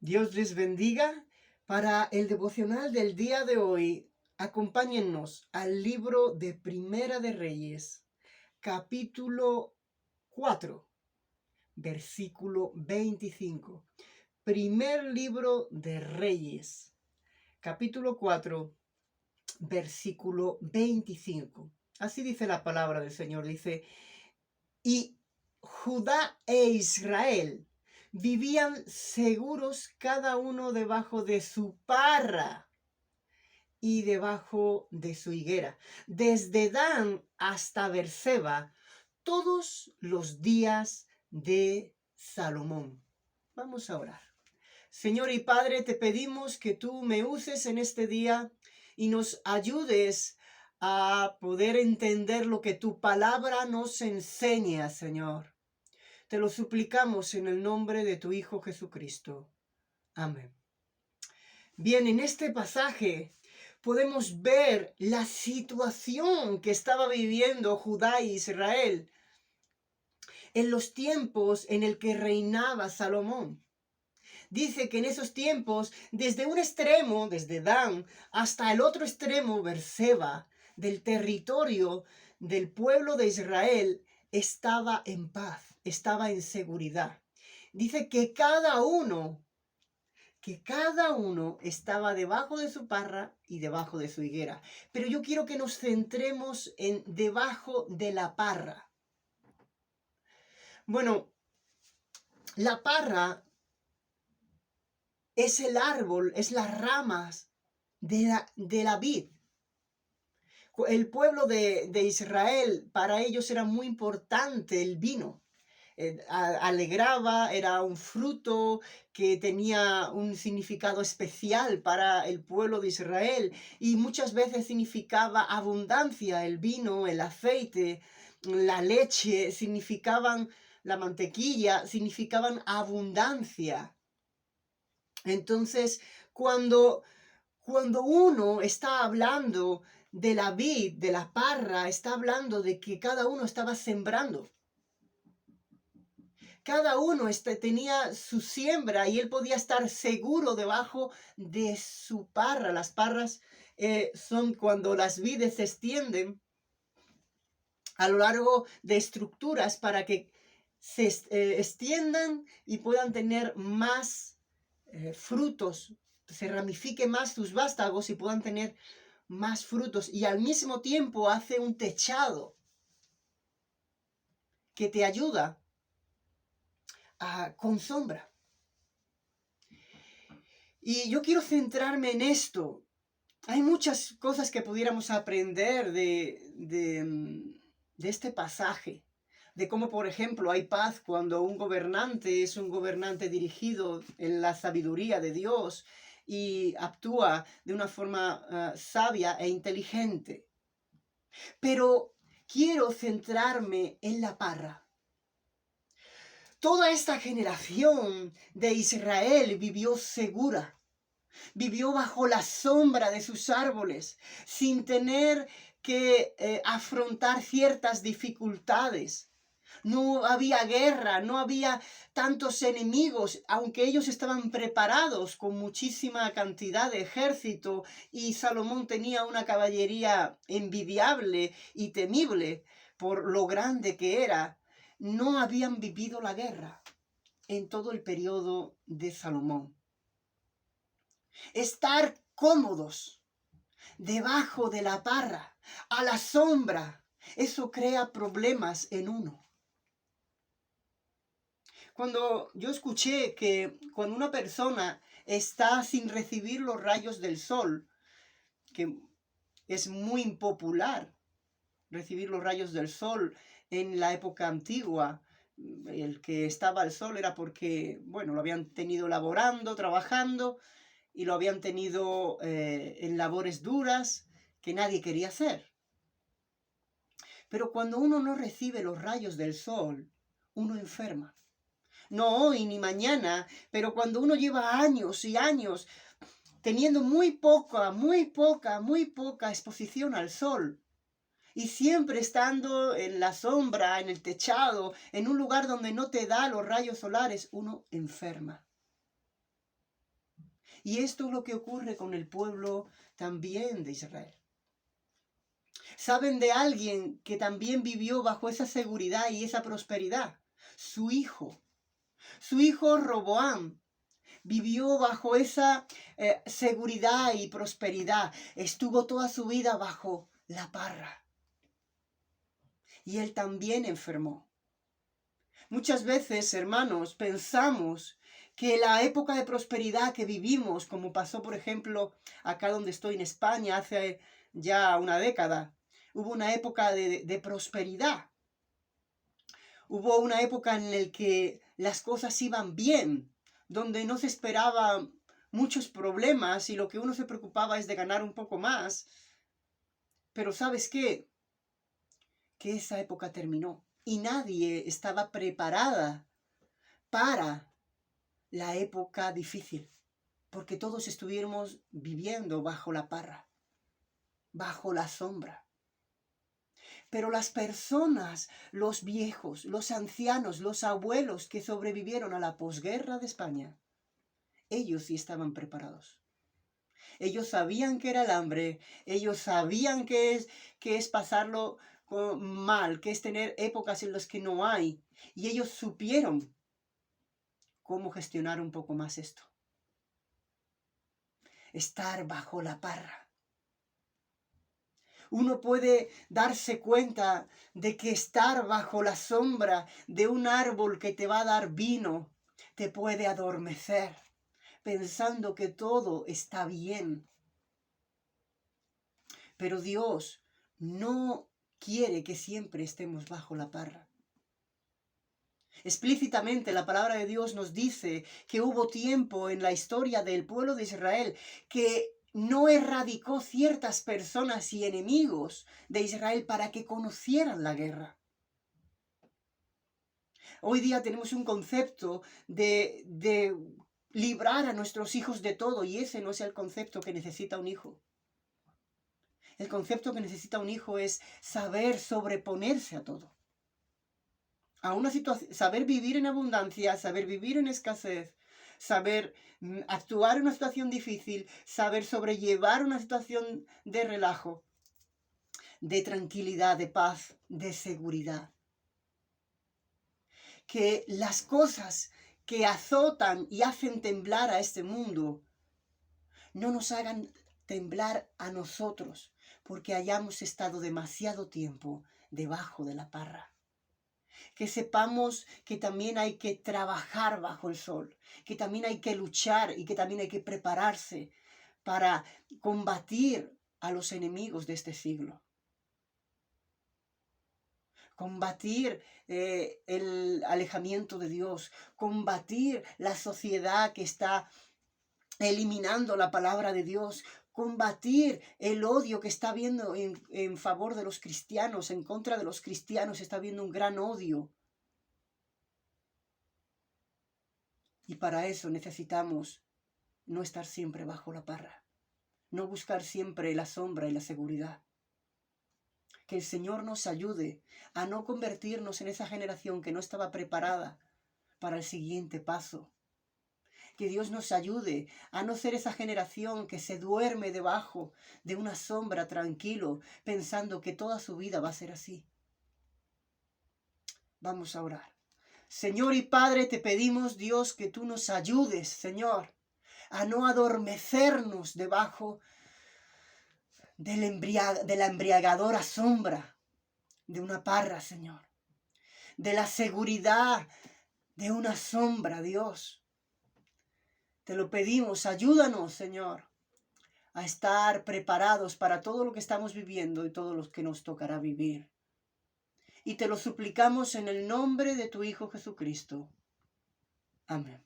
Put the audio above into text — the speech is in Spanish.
Dios les bendiga. Para el devocional del día de hoy, acompáñennos al libro de Primera de Reyes, capítulo 4, versículo 25. Primer libro de Reyes, capítulo 4, versículo 25. Así dice la palabra del Señor, dice: y Judá e Israel vivían seguros cada uno debajo de su parra y debajo de su higuera, desde Dan hasta Berseba, todos los días de Salomón. Vamos a orar. Señor y Padre, te pedimos que tú me uses en este día y nos ayudes a poder entender lo que tu palabra nos enseña, Señor. Te lo suplicamos en el nombre de tu Hijo Jesucristo. Amén. Bien, en este pasaje podemos ver la situación que estaba viviendo Judá e Israel en los tiempos en el que reinaba Salomón. Dice que en esos tiempos, desde un extremo, desde Dan, hasta el otro extremo, Berseba, del territorio del pueblo de Israel, estaba en paz, estaba en seguridad. Dice que cada uno estaba debajo de su parra y debajo de su higuera. Pero yo quiero que nos centremos en debajo de la parra. Bueno, la parra es el árbol, es las ramas de la vid. El pueblo de Israel, para ellos era muy importante el vino. Alegraba, era un fruto que tenía un significado especial para el pueblo de Israel y muchas veces significaba abundancia. El vino, el aceite, la leche, significaban, la mantequilla, significaban abundancia. Entonces, cuando uno está hablando de la vid, de la parra, está hablando de que cada uno estaba sembrando. Cada uno tenía su siembra y él podía estar seguro debajo de su parra. Las parras son cuando las vides se extienden a lo largo de estructuras para que se extiendan y puedan tener más frutos, se ramifiquen más sus vástagos y puedan tener más frutos. Y al mismo tiempo hace un techado que te ayuda con sombra. Y yo quiero centrarme en esto. Hay muchas cosas que pudiéramos aprender de este pasaje. De cómo, por ejemplo, hay paz cuando un gobernante es un gobernante dirigido en la sabiduría de Dios y actúa de una forma sabia e inteligente. Pero quiero centrarme en la parra. Toda esta generación de Israel vivió segura, vivió bajo la sombra de sus árboles, sin tener que afrontar ciertas dificultades. No había guerra, no había tantos enemigos, aunque ellos estaban preparados con muchísima cantidad de ejército y Salomón tenía una caballería envidiable y temible por lo grande que era. No habían vivido la guerra en todo el periodo de Salomón. Estar cómodos debajo de la parra, a la sombra, eso crea problemas en uno. Cuando yo escuché que cuando una persona está sin recibir los rayos del sol, que es muy impopular recibir los rayos del sol en la época antigua, el que estaba al sol era porque, bueno, lo habían tenido laborando, trabajando, y lo habían tenido en labores duras que nadie quería hacer. Pero cuando uno no recibe los rayos del sol, uno enferma. No hoy ni mañana, pero cuando uno lleva años y años teniendo muy poca exposición al sol y siempre estando en la sombra, en el techado, en un lugar donde no te da los rayos solares, uno enferma. Y esto es lo que ocurre con el pueblo también de Israel. ¿Saben de alguien que también vivió bajo esa seguridad y esa prosperidad? Su hijo. Su hijo Roboam vivió bajo esa seguridad y prosperidad. Estuvo toda su vida bajo la parra. Y él también enfermó. Muchas veces, hermanos, pensamos que la época de prosperidad que vivimos, como pasó, por ejemplo, acá donde estoy en España hace ya una década, hubo una época de prosperidad. Hubo una época en la que las cosas iban bien, donde no se esperaban muchos problemas y lo que uno se preocupaba es de ganar un poco más. Pero ¿sabes qué? Que esa época terminó y nadie estaba preparada para la época difícil, porque todos estuviéramos viviendo bajo la parra, bajo la sombra. Pero las personas, los viejos, los ancianos, los abuelos que sobrevivieron a la posguerra de España, ellos sí estaban preparados. Ellos sabían que era el hambre, ellos sabían que es pasarlo mal, que es tener épocas en las que no hay. Y ellos supieron cómo gestionar un poco más esto. Estar bajo la parra. Uno puede darse cuenta de que estar bajo la sombra de un árbol que te va a dar vino te puede adormecer, pensando que todo está bien. Pero Dios no quiere que siempre estemos bajo la parra. Explícitamente la palabra de Dios nos dice que hubo tiempo en la historia del pueblo de Israel que no erradicó ciertas personas y enemigos de Israel para que conocieran la guerra. Hoy día tenemos un concepto de librar a nuestros hijos de todo, y ese no es el concepto que necesita un hijo. El concepto que necesita un hijo es saber sobreponerse a todo. A una situación, saber vivir en abundancia, saber vivir en escasez, saber actuar en una situación difícil, saber sobrellevar una situación de relajo, de tranquilidad, de paz, de seguridad. Que las cosas que azotan y hacen temblar a este mundo no nos hagan temblar a nosotros, porque hayamos estado demasiado tiempo debajo de la parra. Que sepamos que también hay que trabajar bajo el sol, que también hay que luchar y que también hay que prepararse para combatir a los enemigos de este siglo. Combatir el alejamiento de Dios, combatir la sociedad que está eliminando la palabra de Dios, combatir el odio que está habiendo en favor de los cristianos, en contra de los cristianos, está habiendo un gran odio. Y para eso necesitamos no estar siempre bajo la parra, no buscar siempre la sombra y la seguridad. Que el Señor nos ayude a no convertirnos en esa generación que no estaba preparada para el siguiente paso. Que Dios nos ayude a no ser esa generación que se duerme debajo de una sombra tranquilo, pensando que toda su vida va a ser así. Vamos a orar. Señor y Padre, te pedimos, Dios, que tú nos ayudes, Señor, a no adormecernos debajo de la embriagadora sombra de una parra, Señor. De la seguridad de una sombra, Dios. Te lo pedimos, ayúdanos, Señor, a estar preparados para todo lo que estamos viviendo y todo lo que nos tocará vivir. Y te lo suplicamos en el nombre de tu Hijo Jesucristo. Amén.